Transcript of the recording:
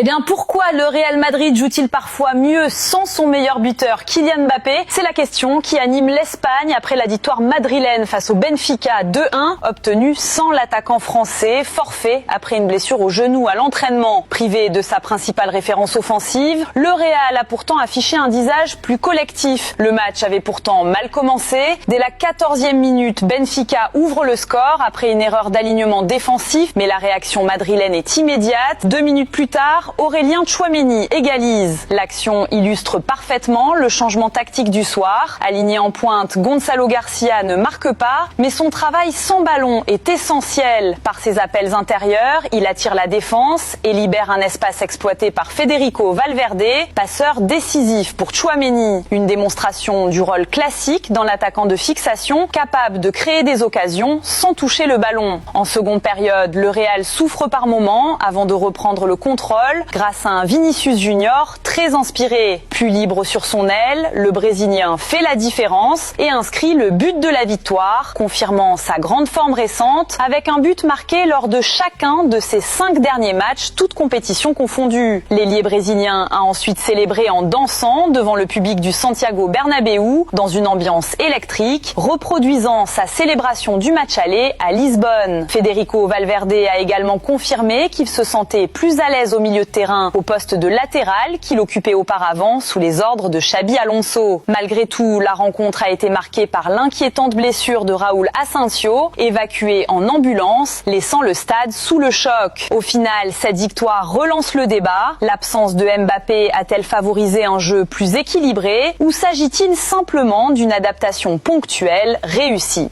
Eh bien, pourquoi le Real Madrid joue-t-il parfois mieux sans son meilleur buteur, Kylian Mbappé? C'est la question qui anime l'Espagne après la victoire madrilène face au Benfica 2-1, obtenue sans l'attaquant français, forfait après une blessure au genou à l'entraînement. Privé de sa principale référence offensive, le Real a pourtant affiché un visage plus collectif. Le match avait pourtant mal commencé. Dès la 14e minute, Benfica ouvre le score après une erreur d'alignement défensif, mais la réaction madrilène est immédiate. 2 minutes plus tard, Aurélien Tchouaméni égalise. L'action illustre parfaitement le changement tactique du soir. Aligné en pointe, Gonzalo Garcia ne marque pas, mais son travail sans ballon est essentiel. Par ses appels intérieurs, il attire la défense et libère un espace exploité par Federico Valverde, passeur décisif pour Tchouaméni. Une démonstration du rôle classique dans l'attaquant de fixation, capable de créer des occasions sans toucher le ballon. En seconde période, le Real souffre par moments avant de reprendre le contrôle grâce à un Vinicius Junior très inspiré. Plus libre sur son aile, le Brésilien fait la différence et inscrit le but de la victoire, confirmant sa grande forme récente avec un but marqué lors de chacun de ses 5 derniers matchs, toutes compétitions confondues. L'ailier brésilien a ensuite célébré en dansant devant le public du Santiago Bernabéu dans une ambiance électrique, reproduisant sa célébration du match aller à Lisbonne. Federico Valverde a également confirmé qu'il se sentait plus à l'aise au milieu de terrain au poste de latéral qu'il occupait auparavant sous les ordres de Xabi Alonso. Malgré tout, la rencontre a été marquée par l'inquiétante blessure de Raúl Asensio, évacué en ambulance, laissant le stade sous le choc. Au final, cette victoire relance le débat. L'absence de Mbappé a-t-elle favorisé un jeu plus équilibré ou s'agit-il simplement d'une adaptation ponctuelle réussie ?